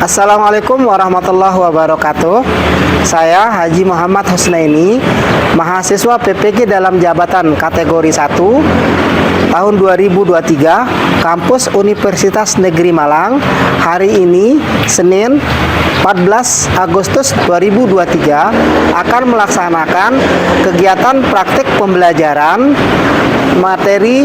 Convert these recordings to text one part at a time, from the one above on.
Assalamualaikum warahmatullahi wabarakatuh. Saya Haji Muhammad Husnaini, mahasiswa PPG dalam jabatan kategori 1 tahun 2023, kampus Universitas Negeri Malang. Hari ini Senin 14 Agustus 2023 akan melaksanakan kegiatan praktik pembelajaran materi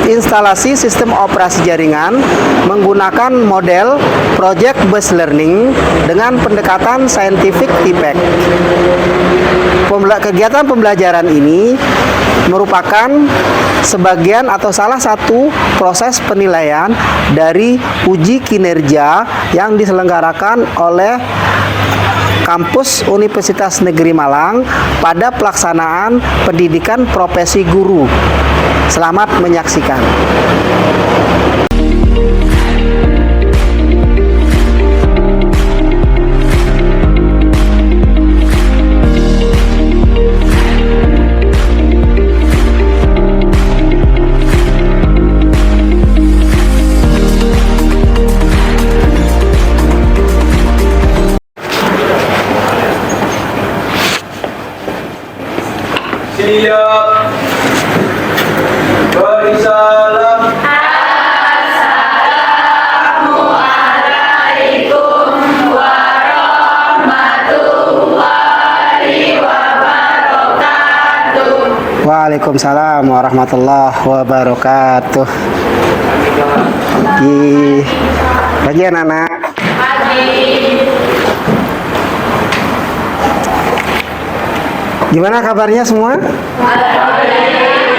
instalasi sistem operasi jaringan menggunakan model Project Based Learning dengan pendekatan Scientific Impact. Kegiatan pembelajaran ini merupakan sebagian atau salah satu proses penilaian dari uji kinerja yang diselenggarakan oleh Kampus Universitas Negeri Malang pada pelaksanaan pendidikan profesi guru. Selamat menyaksikan. Siap. Beri salam. Assalamualaikum warahmatullahi wabarakatuh. Waalaikumsalam warahmatullahi wabarakatuh. Pagi anak-anak. Gimana kabarnya semua?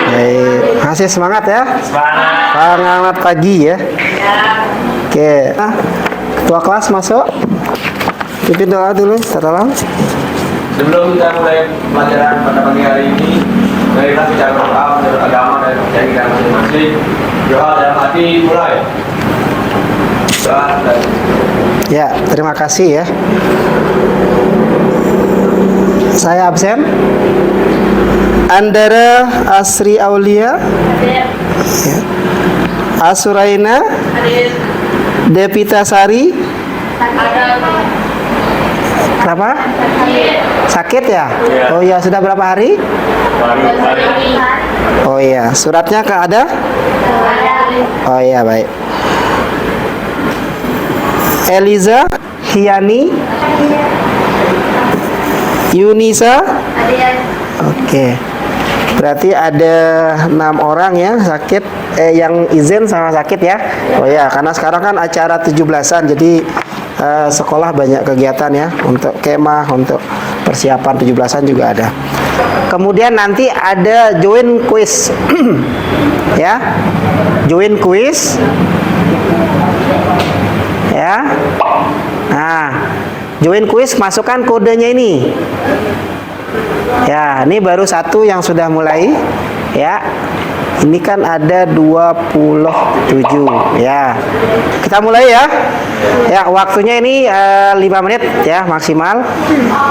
Baik, masih semangat ya? Semangat pagi ya? Oke, ketua kelas masuk. Pimpin doa dulu, salam. Sebelum kita mulai pelajaran pada pagi hari ini, marilah kita berdoa menurut agama dan percaya kita masing-masing. Doa dalam hati mulai. Doa dan Ya, terima kasih ya. Saya absen. Andara Asri Aulia, ya. Asuraina Devita Sari. Kenapa? Sakit ya? Oh iya, sudah berapa hari? Oh iya, suratnya ada? Oh iya, baik. Eliza Hiani Yunisa. Oke. Berarti ada 6 orang ya sakit, yang izin sama sakit ya. Oh ya, karena sekarang kan acara 17-an, jadi sekolah banyak kegiatan ya, untuk kemah, untuk persiapan 17-an juga ada. Kemudian nanti ada join quiz. Ya. Join quiz. Ya. Nah, join quiz, masukkan kodenya ini. Ya, ini baru satu yang sudah mulai. Ya, ini kan ada 27. Ya, kita mulai ya. Ya, waktunya ini 5 menit ya maksimal.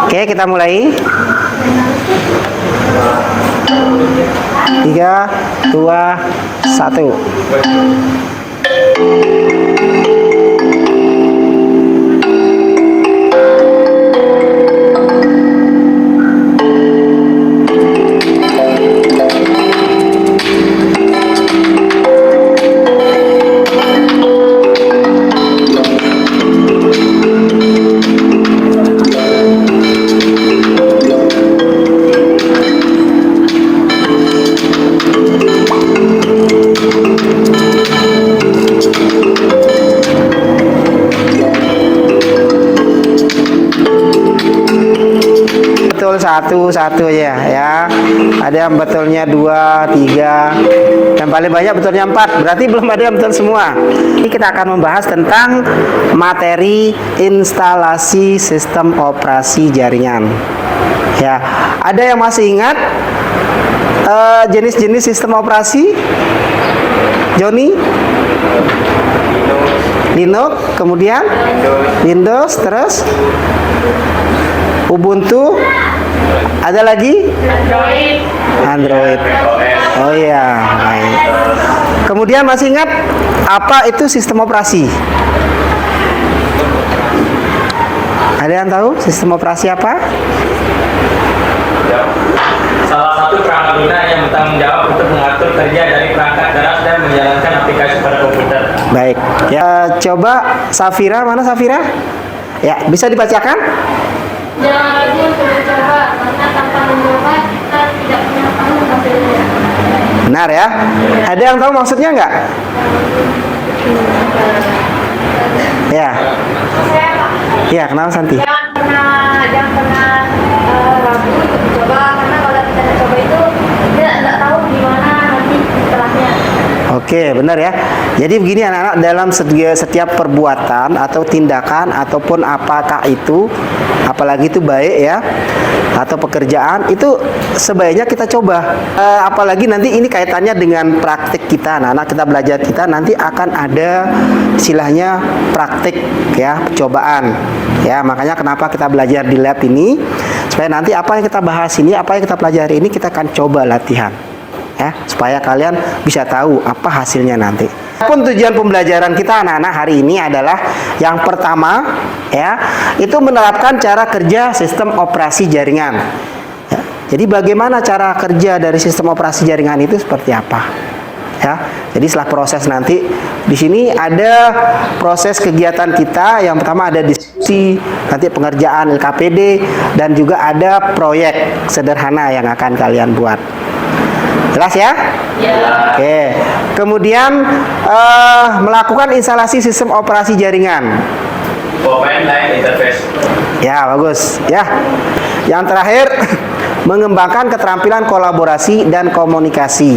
Oke, kita mulai. 3, 2, 1. Satu ya, ada yang betulnya 2, 3, dan paling banyak betulnya 4. Berarti belum ada yang betul semua. Ini kita akan membahas tentang materi instalasi sistem operasi jaringan. Ya, ada yang masih ingat jenis-jenis sistem operasi? Joni? Linux, kemudian Windows, terus Ubuntu. Ada lagi? Android. Oh iya, baik. Kemudian masih ingat apa itu sistem operasi? Ada yang tahu sistem operasi apa? Ya. Salah satu perangkat lunak yang bertanggung jawab untuk mengatur kerja dari perangkat keras dan menjalankan aplikasi pada komputer. Baik. Ya, coba Safira, mana Safira? Ya, bisa dibacakan? Jangan ragu untuk mencoba, karena tanpa mencoba kita tidak pernah tahu hasilnya. Benar ya? Ada yang tahu maksudnya nggak? Ya. Saya Pak, Ya, kenapa Santi? jangan pernah ragu untuk mencoba, karena kalau kita tidak coba itu kita tidak tahu gimana nanti setelahnya. Oke, benar ya. Jadi begini anak-anak, dalam setiap perbuatan atau tindakan ataupun apakah itu, apalagi itu baik ya, atau pekerjaan itu sebaiknya kita coba. Apalagi nanti ini kaitannya dengan praktik kita, anak-anak kita belajar kita nanti akan ada istilahnya praktik ya, percobaan. Ya, makanya kenapa kita belajar di lab ini supaya nanti apa yang kita bahas ini, apa yang kita pelajari ini kita akan coba latihan. Ya, supaya kalian bisa tahu apa hasilnya nanti. Pun tujuan pembelajaran kita anak-anak hari ini adalah yang pertama ya, itu menerapkan cara kerja sistem operasi jaringan. Ya, jadi bagaimana cara kerja dari sistem operasi jaringan itu seperti apa? Ya, jadi setelah proses nanti di sini ada proses kegiatan kita. Yang pertama ada diskusi, nanti pengerjaan LKPD dan juga ada proyek sederhana yang akan kalian buat. Jelas ya? Ya. Oke. Kemudian melakukan instalasi sistem operasi jaringan. Open line interface. Ya, bagus. Ya. Yang terakhir mengembangkan keterampilan kolaborasi dan komunikasi.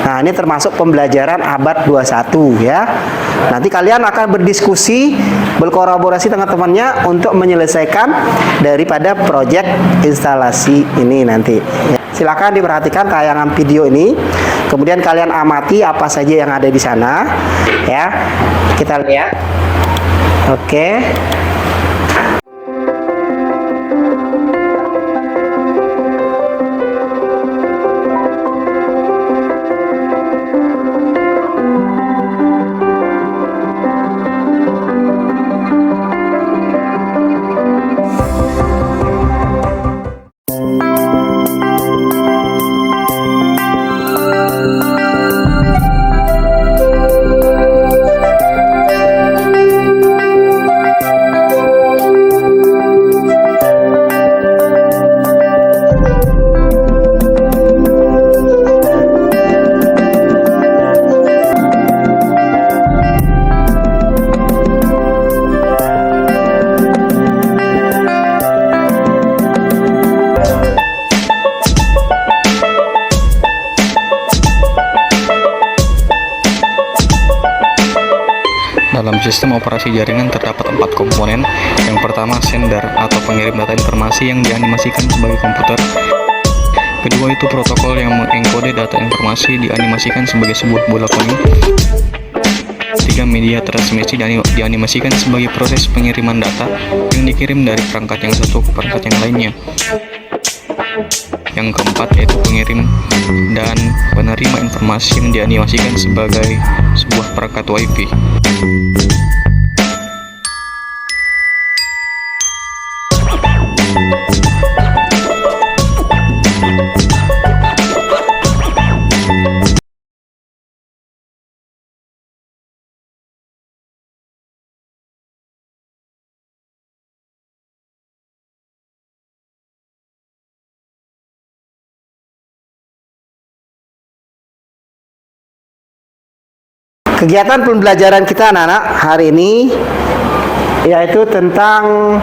Nah, ini termasuk pembelajaran abad 21 ya. Nanti kalian akan berdiskusi, berkolaborasi dengan temannya untuk menyelesaikan daripada proyek instalasi ini nanti. Silakan diperhatikan tayangan video ini. Kemudian kalian amati apa saja yang ada di sana ya. Kita lihat. Oke. Dalam sistem operasi jaringan terdapat 4 komponen. Yang pertama, sender atau pengirim data informasi yang dianimasikan sebagai komputer. Kedua itu protokol yang mengengkode data informasi dianimasikan sebagai sebuah bola kuning. Ketiga, media transmisi dianimasikan sebagai proses pengiriman data yang dikirim dari perangkat yang satu ke perangkat yang lainnya. Yang keempat yaitu pengirim dan penerima informasi yang dianimasikan sebagai sebuah perangkat WiFi. Kegiatan pembelajaran kita anak-anak hari ini yaitu tentang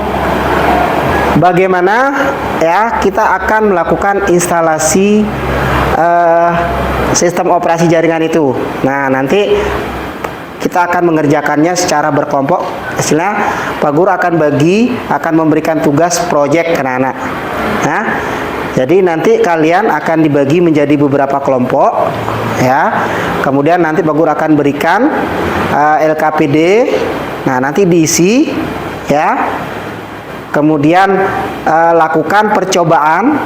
bagaimana ya kita akan melakukan instalasi sistem operasi jaringan itu. Nah, nanti kita akan mengerjakannya secara berkelompok. Istilah Pak Guru akan memberikan tugas proyek ke anak-anak. Nah, jadi nanti kalian akan dibagi menjadi beberapa kelompok ya. Kemudian nanti Pak Guru akan berikan LKPD. Nah, nanti diisi ya. Kemudian lakukan percobaan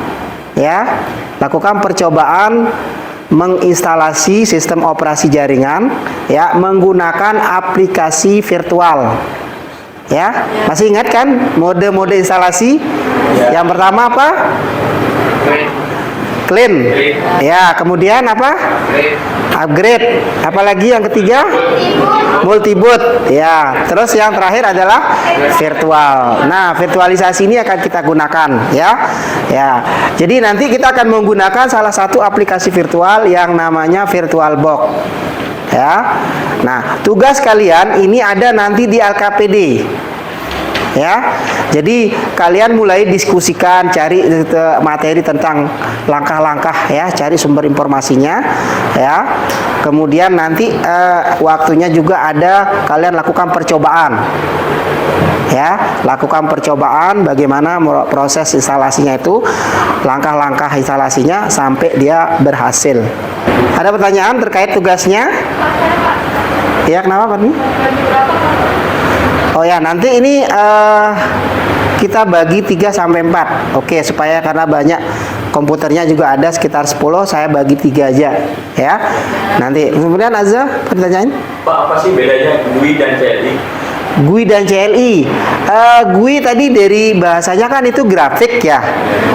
ya. Lakukan percobaan menginstalasi sistem operasi jaringan ya menggunakan aplikasi virtual. Ya, masih ingat kan mode-mode instalasi? Yang pertama apa? Clean. Ya, kemudian apa? Upgrade. Apalagi yang ketiga? Multiboot. Ya, terus yang terakhir adalah virtual. Nah, virtualisasi ini akan kita gunakan, ya. Ya. Jadi nanti kita akan menggunakan salah satu aplikasi virtual yang namanya VirtualBox. Ya. Nah, tugas kalian ini ada nanti di LKPD. Ya, jadi kalian mulai diskusikan, cari materi tentang langkah-langkah, ya, cari sumber informasinya, ya. Kemudian nanti waktunya juga ada kalian lakukan percobaan, ya, lakukan percobaan bagaimana proses instalasinya itu, langkah-langkah instalasinya sampai dia berhasil. Ada pertanyaan terkait tugasnya? Ya, kenapa Pak? Oh ya, nanti ini kita bagi 3 sampai 4. Oke, supaya karena banyak komputernya juga ada sekitar 10, saya bagi 3 aja, ya. Nanti kemudian Azza, pertanyaan? Pak, apa sih bedanya GUI dan CLI? GUI dan CLI. GUI tadi dari bahasanya kan itu grafik, ya.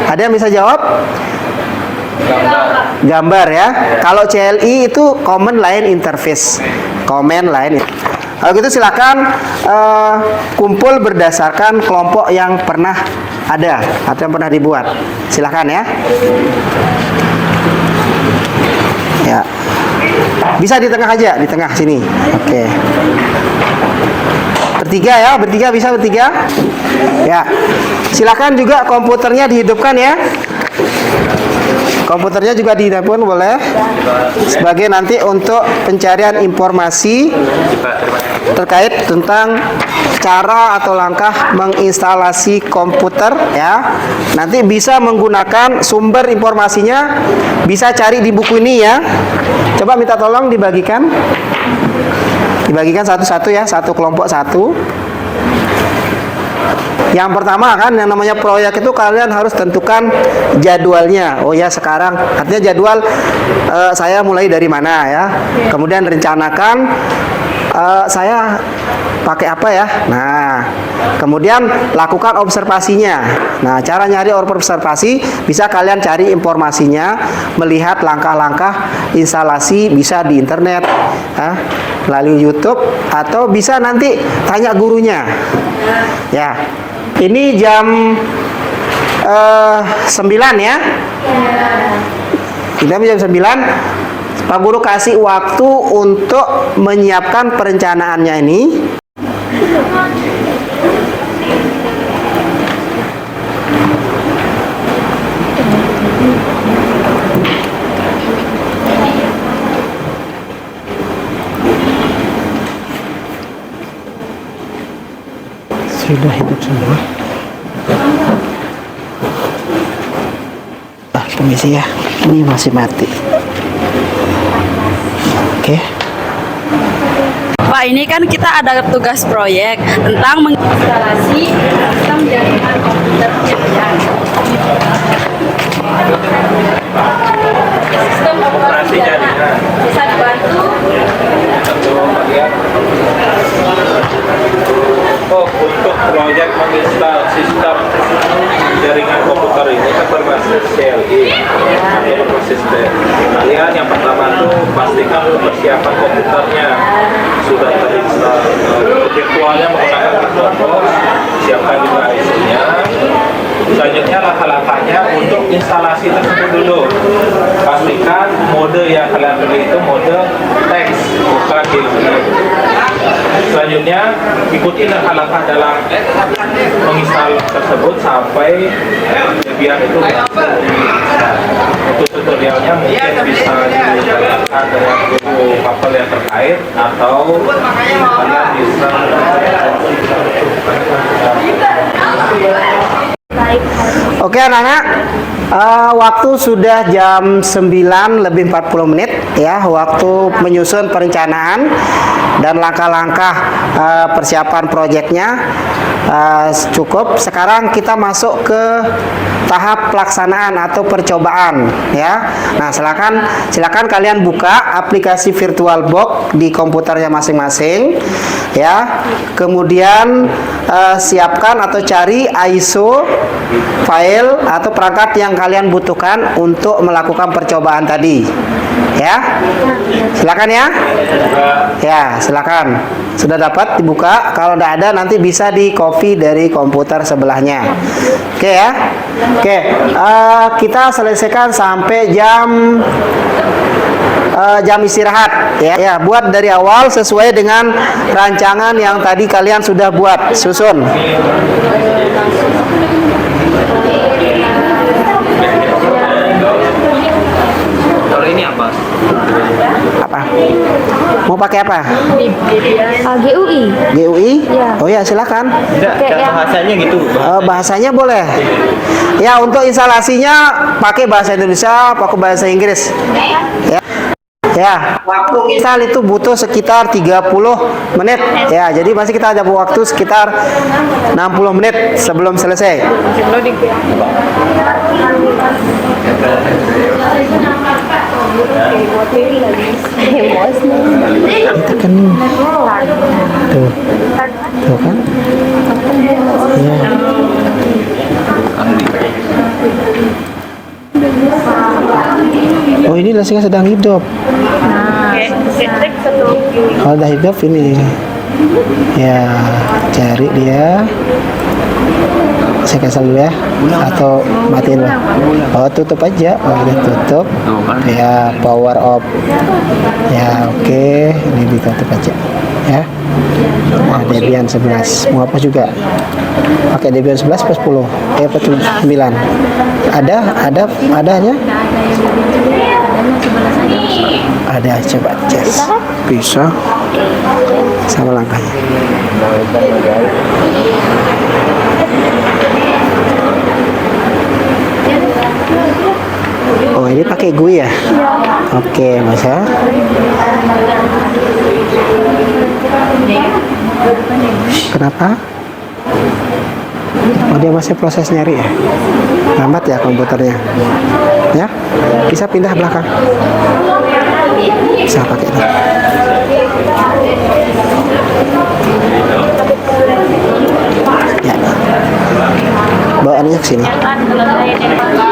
Ada yang bisa jawab? Gambar, ya. Kalau CLI itu Command Line Interface. Command Line. Kalau gitu silakan kumpul berdasarkan kelompok yang pernah ada atau yang pernah dibuat. Silakan, ya. Ya. Bisa di tengah aja, di tengah sini. Oke. Bertiga, ya, bertiga bisa bertiga. Ya. Silakan juga komputernya dihidupkan, ya. Komputernya juga dihidupkan boleh. Sebagai nanti untuk pencarian informasi terkait tentang cara atau langkah menginstalasi komputer, ya. Nanti bisa menggunakan sumber informasinya, bisa cari di buku ini, ya. Coba minta tolong dibagikan. Dibagikan satu-satu, ya, satu kelompok satu. Yang pertama kan yang namanya proyek itu kalian harus tentukan jadwalnya. Oh ya, sekarang artinya jadwal saya mulai dari mana, ya. Kemudian rencanakan saya pakai apa, ya. Nah, kemudian lakukan observasinya. Nah, cara nyari observasi bisa kalian cari informasinya, melihat langkah-langkah instalasi bisa di internet, melalui YouTube, atau bisa nanti tanya gurunya. Ya. Ini jam 9, ya. Kita jam 9. Pak Guru kasih waktu untuk menyiapkan perencanaannya ini. Sudah hidup semua. Permisi, ya. Ini masih mati. Oke. Pak, ini kan kita ada tugas proyek tentang menginstalasi sistem jaringan komputer kalian. Sistem operasi jaringan bisa dibantu. Oh, untuk proyek menginstal sistem jaringan komputer ini kan berbasis CLI atau berbasis kalian yang pertama tuh pastikan persiapan komputernya sudah terinstall, virtualnya menggunakan VirtualBox, siapkan juga IC-nya. Selanjutnya langkah-langkahnya untuk instalasi tersebut dulu, pastikan mode yang kalian pilih itu mode teks, bukan game. Selanjutnya ikuti langkah-langkah dalam menginstal tersebut sampai biar itu untuk tutorialnya mungkin bisa ditanyakan dengan guru papel yang terkait atau kalian bisa Oke, anak-anak, waktu sudah jam 9 lebih 40 menit, ya. Waktu menyusun perencanaan dan langkah-langkah persiapan proyeknya cukup. Sekarang kita masuk ke tahap pelaksanaan atau percobaan, ya. Nah, silakan kalian buka aplikasi VirtualBox di komputernya masing-masing, ya. Kemudian siapkan atau cari ISO file atau perangkat yang kalian butuhkan untuk melakukan percobaan tadi. Ya, silakan ya. Ya, silakan. Sudah dapat dibuka. Kalau tidak ada nanti bisa di copy dari komputer sebelahnya. Oke ya. Oke, kita selesaikan sampai jam istirahat ya. Ya, buat dari awal sesuai dengan rancangan yang tadi kalian sudah buat, susun. Kalau ini apa? Apa? Mau pakai apa? GUI. GUI? Iya. Oh ya, silakan. Enggak, Kayak yang- bahasanya gitu. Bahasanya boleh. Ya, untuk instalasinya pakai bahasa Indonesia, pakai bahasa Inggris. Ya. Ya, waktu install itu butuh sekitar 30 menit. Ya, jadi masih kita ada waktu sekitar 60 menit sebelum selesai. Itu kan tuh. Tuh kan? Ya. Oh, ini listriknya sedang hidup. Kalau udah hidup ini. Ya, cari dia. Saya cancel dulu ya. Atau matiin lah. Oh, tutup aja. Oh, udah tutup. Ya, power off. Ya, oke. Ini ditutup aja. Ya. Nah, Debian 11. Mau apa juga? Pakai Debian 11 plus 10. Apa 9? Adanya? Ada, coba cek. Bisa. Sama langkahnya. Oh, ini pakai GUI ya? Oke, masa? Kenapa? Oh, dia masih proses nyari ya? Lambat ya komputernya? Ya? Bisa pindah belakang? Bisa pakai itu. Ya. Bawa ininya ke sini.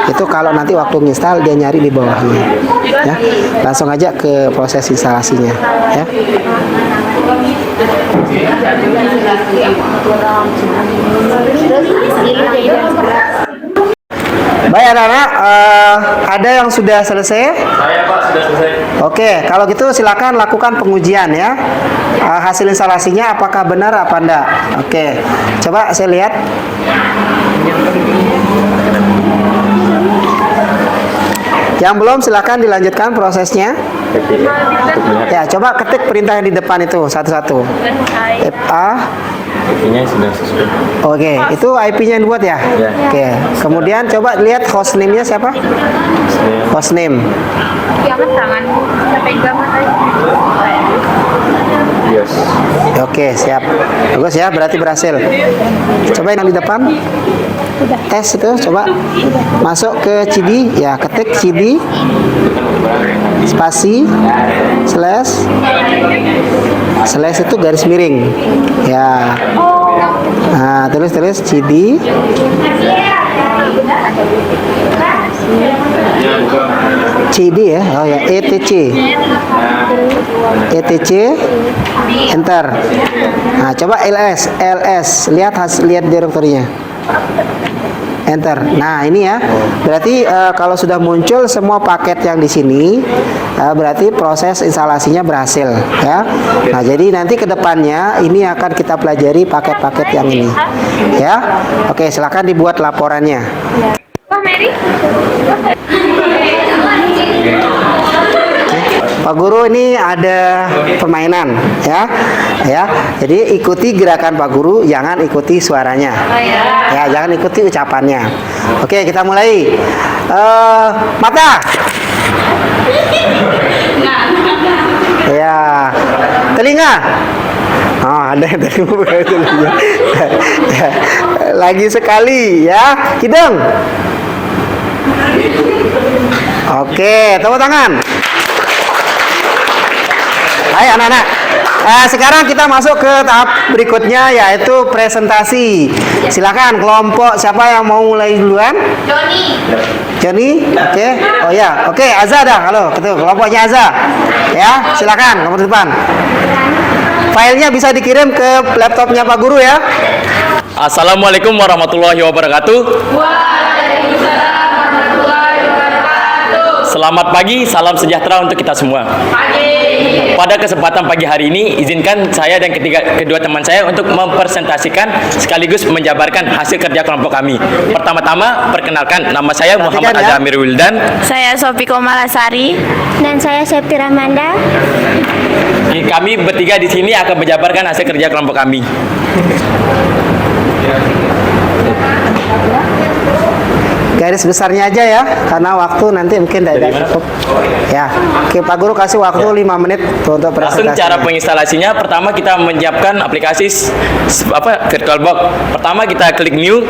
Itu kalau nanti waktu nginstal dia nyari di bawahnya. Ya. Langsung aja ke proses instalasinya, ya. Baik anak-anak, ada yang sudah selesai? Saya Pak sudah selesai. Oke, kalau gitu silakan lakukan pengujian ya. Hasil instalasinya apakah benar apa enggak? Oke, coba saya lihat. Yang belum silakan dilanjutkan prosesnya. Ya, coba ketik perintah yang di depan itu satu-satu. FA. IP-nya sudah sesuai. Oke, itu IP-nya yang buat ya? Ya. Oke, kemudian coba lihat hostname-nya siapa? Hostname. Jangan tangan. Kita pegang aja. Yes. Oke, siap. Bagus ya, berarti berhasil. Coba yang di depan. Tes itu, coba. Masuk ke CD, ya, ketik CD. Spasi. Slash. Slash itu garis miring. Ya. Nah, tulis CD. CD ya, oh ya, ETC. ETC, enter. Nah, coba LS, lihat direktorinya. Enter. Nah, ini ya. Berarti kalau sudah muncul semua paket yang di sini, berarti proses instalasinya berhasil, ya. Nah, jadi nanti ke depannya ini akan kita pelajari paket-paket yang ini, ya. Oke, silakan dibuat laporannya. Pak Mary. Pak Guru, ini ada permainan, ya. Jadi ikuti gerakan Pak Guru, jangan ikuti suaranya. Ya, jangan ikuti ucapannya. Oke, kita mulai. Mata. Ya. Telinga. Oh, ada yang tadi mau pakai telinga. Lagi sekali, ya. Hidung. Oke, tepuk tangan. Ayo anak-anak. Sekarang kita masuk ke tahap berikutnya yaitu presentasi. Silakan kelompok siapa yang mau mulai duluan? Joni, oke. Oh ya, oke. Azza dah, halo. Itu kelompoknya Azza. Ya, silakan nomor depan. Filenya bisa dikirim ke laptopnya Pak Guru ya. Assalamualaikum warahmatullahi wabarakatuh. Selamat pagi, salam sejahtera untuk kita semua. Pada kesempatan pagi hari ini, izinkan saya dan kedua teman saya untuk mempresentasikan sekaligus menjabarkan hasil kerja kelompok kami. Pertama-tama, perkenalkan, nama saya Muhammad ya. Azamir Wildan. Saya Sofi Komalasari. Dan saya Septi Rahmanda. Kami bertiga di sini akan menjabarkan hasil kerja kelompok kami. Garis besarnya aja ya, karena waktu nanti mungkin tidak cukup. Ya, oke Pak Guru kasih waktu 5 menit untuk Langsung presentasi. cara penginstalasinya, pertama kita menyiapkan aplikasi VirtualBox. Pertama kita klik new,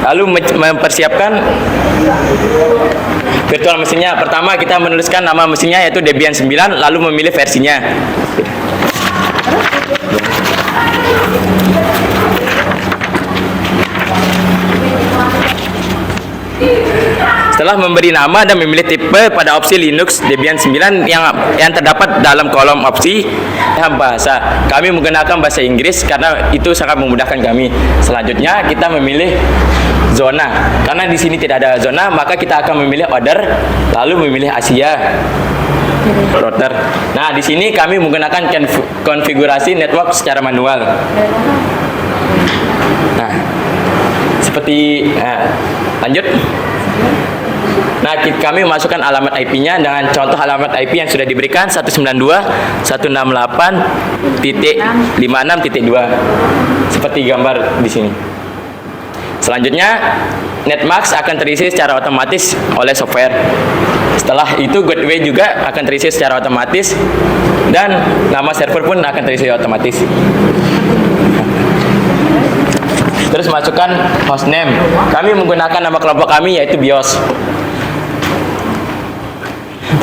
lalu mempersiapkan virtual mesinnya. Pertama kita menuliskan nama mesinnya yaitu Debian 9, lalu memilih versinya. Setelah memberi nama dan memilih tipe pada opsi Linux Debian 9 yang terdapat dalam kolom opsi bahasa, kami menggunakan bahasa Inggris karena itu sangat memudahkan kami. Selanjutnya kita memilih zona. Karena di sini tidak ada zona, maka kita akan memilih order, lalu memilih Asia. Router. Nah, di sini kami menggunakan konfigurasi network secara manual. Nah, seperti lanjut. Nah, kami masukkan alamat IP-nya dengan contoh alamat IP yang sudah diberikan 192.168.56.2 seperti gambar di sini. Selanjutnya, Netmask akan terisi secara otomatis oleh software. Setelah itu, Gateway juga akan terisi secara otomatis dan nama server pun akan terisi otomatis. Terus masukkan hostname. Kami menggunakan nama kelompok kami yaitu BIOS.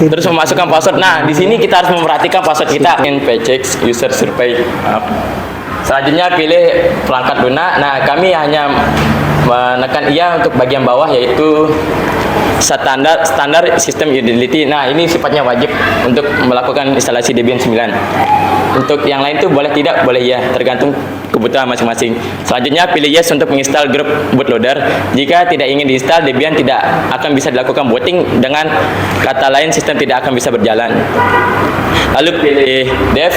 Terus memasukkan password. Nah, di sini kita harus memperhatikan password kita. Paycheck user survey. Selanjutnya pilih perangkat lunak. Nah, kami hanya menekan iya untuk bagian bawah yaitu standar sistem utility. Nah, ini sifatnya wajib untuk melakukan instalasi Debian 9. Untuk yang lain itu boleh tidak, boleh ya, tergantung kebutuhan masing-masing. Selanjutnya pilih yes untuk menginstal grup bootloader. Jika tidak ingin diinstal, Debian tidak akan bisa dilakukan booting. Dengan kata lain, sistem tidak akan bisa berjalan. Lalu pilih dev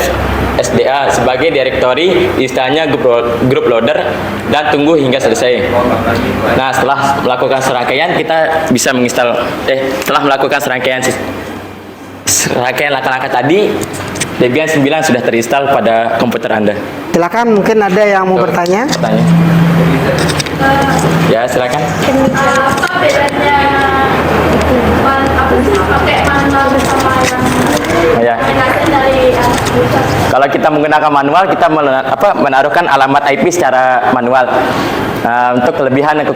SDA sebagai direktori, istilahnya grup loader, dan tunggu hingga selesai. Nah, setelah melakukan serangkaian, kita bisa menginstal. Setelah melakukan serangkaian langkah-langkah tadi, Debian 9 sudah terinstal pada komputer Anda. Silakan, mungkin ada yang mau bertanya. Ya, silakan. Apa bedanya pakai manual bersama yang Ya. dari Kalau kita menggunakan manual, kita menaruhkan alamat IP secara manual. Untuk kelebihan dan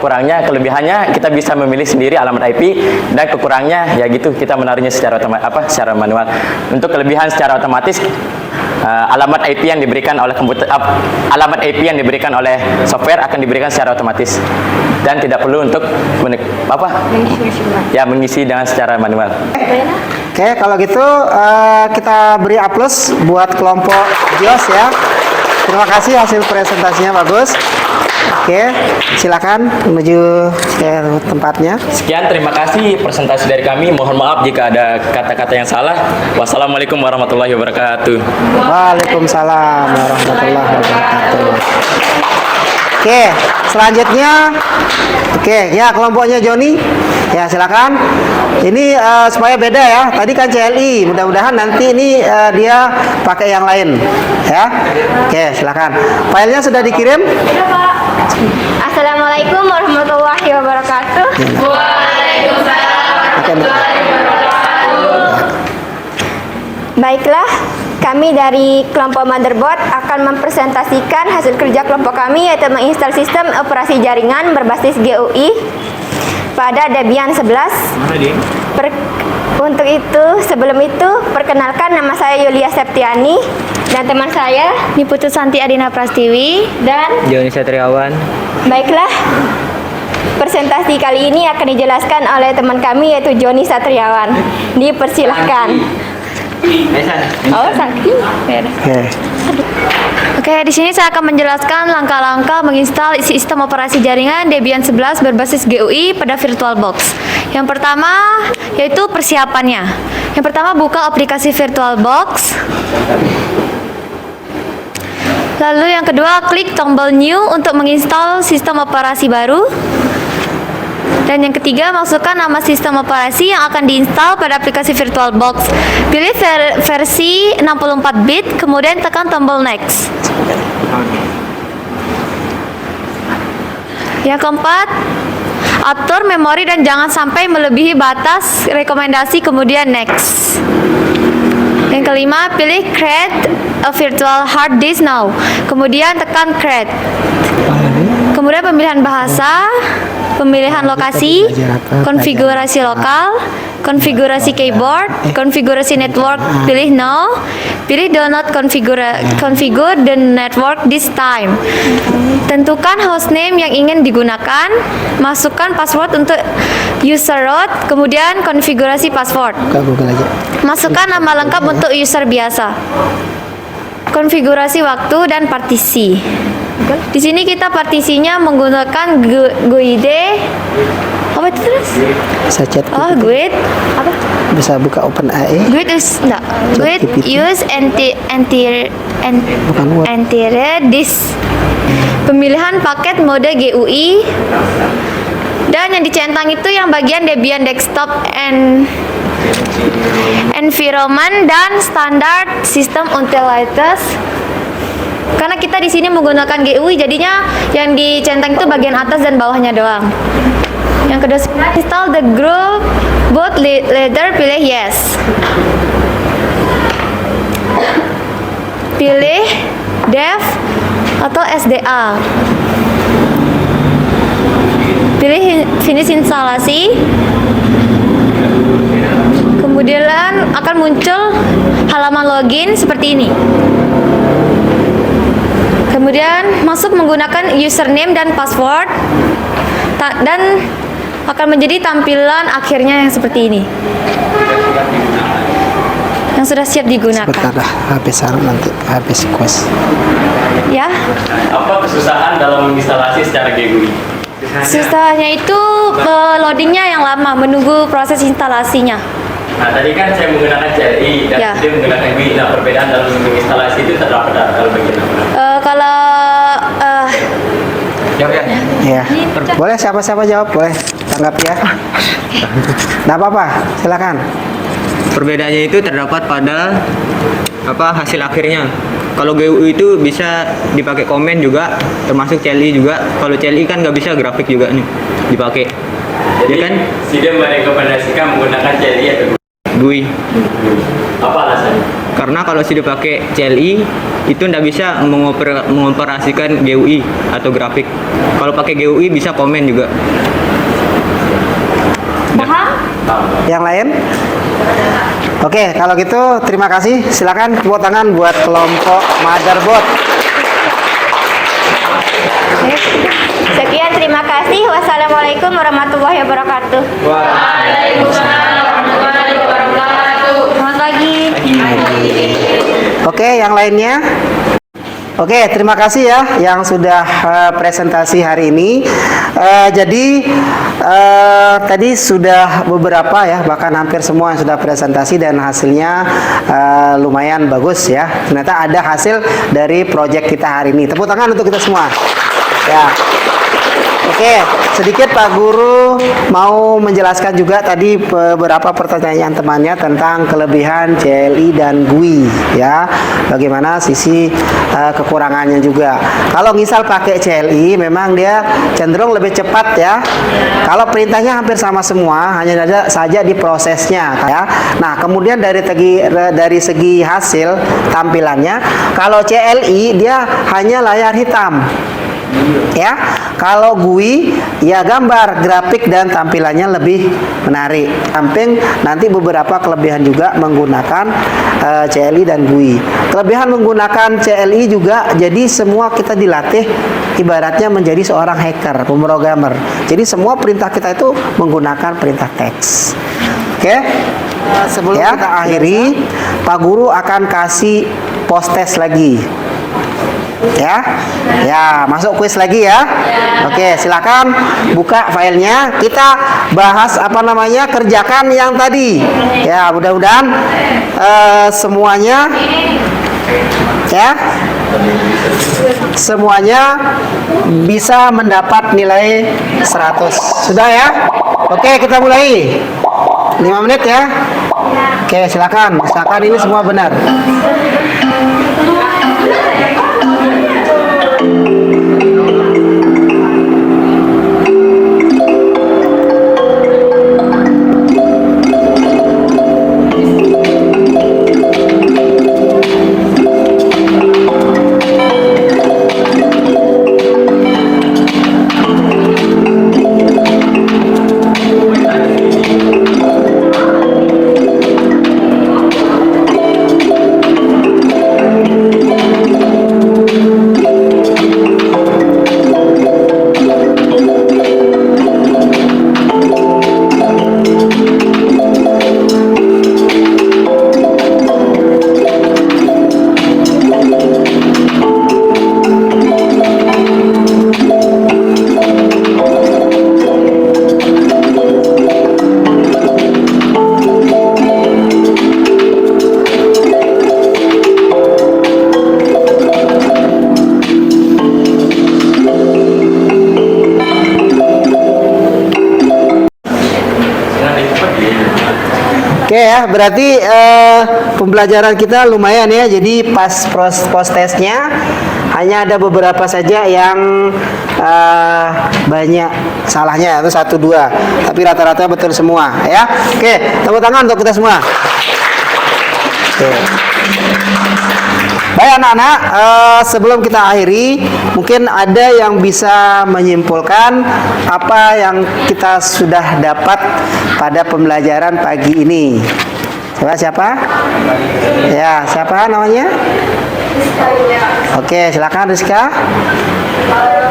kelebihannya kita bisa memilih sendiri alamat IP, dan kekurangnya ya gitu, kita menaruhnya secara secara manual. Untuk kelebihan secara otomatis, alamat IP yang diberikan oleh alamat IP yang diberikan oleh software akan diberikan secara otomatis dan tidak perlu untuk mengisi dengan secara manual. Oke, kalau gitu kita beri aplaus buat kelompok BIOS ya. Terima kasih, hasil presentasinya bagus. Oke, silakan menuju ke tempatnya. Sekian, terima kasih presentasi dari kami. Mohon maaf jika ada kata-kata yang salah. Wassalamualaikum warahmatullahi wabarakatuh. Waalaikumsalam warahmatullahi wabarakatuh. Oke, selanjutnya, ya kelompoknya Joni. Ya silakan. Ini supaya beda ya. Tadi kan CLI. Mudah-mudahan nanti ini dia pakai yang lain. Ya. Oke, silakan. Filenya sudah dikirim? Assalamualaikum warahmatullahi wabarakatuh. Baiklah, kami dari kelompok Motherboard akan mempresentasikan hasil kerja kelompok kami, yaitu menginstal sistem operasi jaringan berbasis GUI pada Debian 11. Untuk itu, sebelum itu, perkenalkan nama saya Yulia Septiani dan teman saya Niputu Santi Adina Prastiwi dan Joni Satriawan. baiklah. Presentasi kali ini akan dijelaskan oleh teman kami yaitu Joni Satriawan. Dipersilahkan. Oh, Sakti. Oke. Oke, di sini saya akan menjelaskan langkah-langkah menginstal sistem operasi jaringan Debian 11 berbasis GUI pada VirtualBox. Yang pertama yaitu persiapannya. Yang pertama buka aplikasi VirtualBox. Lalu yang kedua klik tombol New untuk menginstal sistem operasi baru. Dan yang ketiga, masukkan nama sistem operasi yang akan diinstal pada aplikasi VirtualBox. Pilih versi 64 bit, kemudian tekan tombol Next. Yang keempat, atur memori dan jangan sampai melebihi batas rekomendasi, kemudian Next. Yang kelima, pilih Create a Virtual Hard Disk Now, kemudian tekan Create. Kemudian pemilihan bahasa, pemilihan lokasi, konfigurasi lokal, konfigurasi keyboard, konfigurasi network, pilih No, pilih Do not configure the network this time. Tentukan hostname yang ingin digunakan, masukkan password untuk user root, kemudian konfigurasi password. Buka Google aja. Masukkan nama lengkap untuk user biasa. Konfigurasi waktu dan partisi. Di sini kita partisinya menggunakan GUID. Apa itu terus? Bisa chat. Oh, GUID apa? Bisa buka OpenAI. GUID is enggak. GUID GPT. use Bukan Word. anti-disk. Pemilihan paket mode GUI. Dan yang dicentang itu yang bagian Debian desktop and environment dan standar sistem until latest. Karena kita di sini menggunakan GUI, jadinya yang dicentang itu bagian atas dan bawahnya doang. Yang kedua, install the group boot leader, pilih yes. Pilih dev atau SDA. Pilih finish instalasi. Kemudian akan muncul halaman login seperti ini. Kemudian masuk menggunakan username dan password dan akan menjadi tampilan akhirnya yang seperti ini. Yang sudah siap digunakan. Sebentar dah, habis nanti habis quest. Ya. Apa kesusahan dalam menginstalasi secara GUI? Susahnya itu loadingnya yang lama, menunggu proses instalasinya. Nah, tadi kan saya menggunakan CLI dan Ya. dia menggunakan GUI. Nah, perbedaan dalam menginstalasi itu terdapat kalau begitu. Kalau Jawab ya. Ya. Boleh siapa-siapa jawab, boleh. Tanggap ya. Nggak apa-apa, silakan. Perbedaannya itu terdapat pada hasil akhirnya. Kalau GUI itu bisa dipakai komen juga, termasuk CLI juga. Kalau CLI kan nggak bisa grafik juga nih dipakai. Jadi Ya kan? dia merekomendasikan menggunakan CLI atau GUI. apa alasannya? Karena kalau sudah pakai CLI itu nggak bisa mengoperasikan GUI atau grafik. Kalau pakai GUI bisa komen juga. paham? Yang lain? Oke, kalau gitu terima kasih. Silakan tepuk tangan buat kelompok Motherboard. sekian, terima kasih. Wassalamualaikum warahmatullahi wabarakatuh. Selamat pagi. Oke, yang lainnya? Oke, terima kasih ya yang sudah presentasi hari ini. Jadi tadi sudah beberapa ya, bahkan hampir semua yang sudah presentasi dan hasilnya lumayan bagus ya. Ternyata ada hasil dari proyek kita hari ini. Tepuk tangan untuk kita semua. Ya. Oke, sedikit Pak Guru mau menjelaskan juga tadi beberapa pertanyaan temannya tentang kelebihan CLI dan GUI ya. Bagaimana sisi kekurangannya juga. Kalau misal pakai CLI memang dia cenderung lebih cepat ya. Kalau perintahnya hampir sama semua, hanya ada saja di prosesnya ya. Nah, kemudian dari segi hasil tampilannya, kalau CLI dia hanya layar hitam. Ya, kalau GUI ya gambar, grafik dan tampilannya lebih menarik. Samping nanti beberapa kelebihan juga menggunakan CLI dan GUI. Kelebihan menggunakan CLI juga, jadi semua kita dilatih ibaratnya menjadi seorang hacker, pemrogramer. Jadi semua perintah kita itu menggunakan perintah teks. Oke, sebelum kita akhiri, Pak Guru akan kasih post test lagi. Ya, masuk kuis lagi ya. Oke, silakan buka filenya. Kita bahas kerjakan yang tadi. Ya, mudah-mudahan semuanya bisa mendapat nilai 100. Sudah ya? Oke, kita mulai. 5 menit ya. Oke, silakan. Misalkan ini semua benar. Oke ya, berarti pembelajaran kita lumayan ya. Jadi pas post testnya hanya ada beberapa saja yang banyak salahnya, itu 1, 2. Tapi rata-rata betul semua ya. Oke, tepuk tangan untuk kita semua. Oke. Baik anak-anak, sebelum kita akhiri, mungkin ada yang bisa menyimpulkan apa yang kita sudah dapat pada pembelajaran pagi ini. Siapa? Ya, siapa namanya? Oke, silakan Rizka.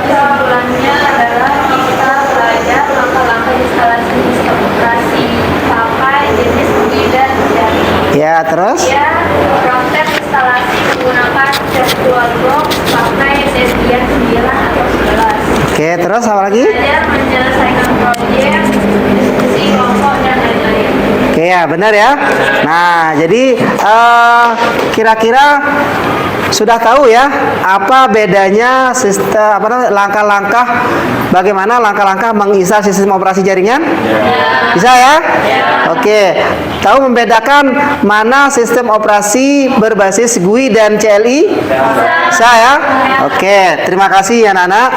Kesimpulannya adalah kita belajar langkah-langkah instalasi sistem operasi pakai jenis GUI dan jaringan. Ya, terus? Ya, proses instalasi menggunakan virtual box pakai Debian 9 atau 11. Oke, terus apa lagi? Belajar menyelesaikan proyek, diskusi kelompok dan lain-lain. Oke ya, benar ya. Nah, jadi kira-kira sudah tahu ya apa bedanya sistem langkah-langkah bagaimana langkah-langkah menginstal sistem operasi jaringan? Bisa ya? Oke. Tahu membedakan mana sistem operasi berbasis GUI dan CLI? Bisa ya? Oke, terima kasih anak-anak.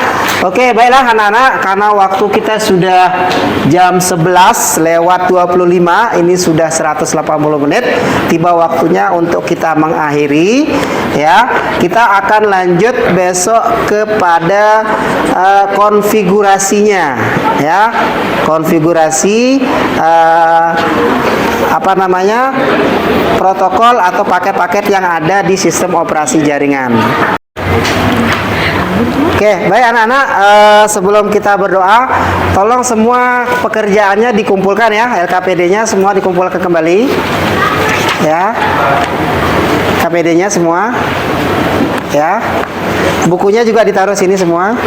Oke, baiklah anak-anak, karena waktu kita sudah jam 11 lewat 25, ini sudah 180 menit, tiba waktunya untuk kita mengakhiri ya. Kita akan lanjut besok kepada konfigurasinya ya. Konfigurasi protokol atau paket-paket yang ada di sistem operasi jaringan. Oke, baik anak-anak, sebelum kita berdoa, tolong semua pekerjaannya dikumpulkan ya, LKPD-nya semua dikumpulkan kembali ya, KPD-nya semua ya, bukunya juga ditaruh sini semua.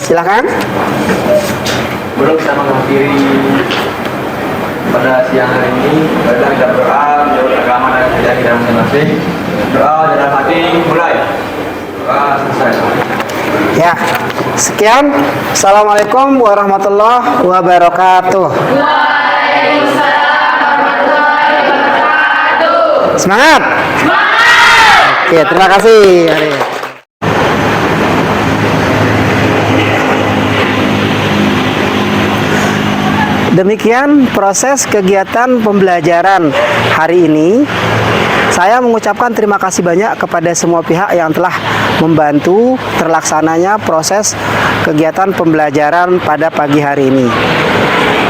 Silakan. Belum kita mengakhiri pada siang hari ini, marilah kita berdoa menurut agama dan ajaran kita masing-masing. Doa dalam hati mulai. Doa selesai. Ya, sekian. Assalamualaikum warahmatullahi wabarakatuh. Waalaikumsalam warahmatullahi wabarakatuh. Semangat. Semangat. Oke, terima kasih. Demikian proses kegiatan pembelajaran hari ini. Saya mengucapkan terima kasih banyak kepada semua pihak yang telah membantu terlaksananya proses kegiatan pembelajaran pada pagi hari ini.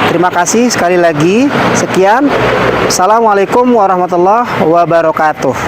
Terima kasih sekali lagi. Sekian. Assalamualaikum warahmatullahi wabarakatuh.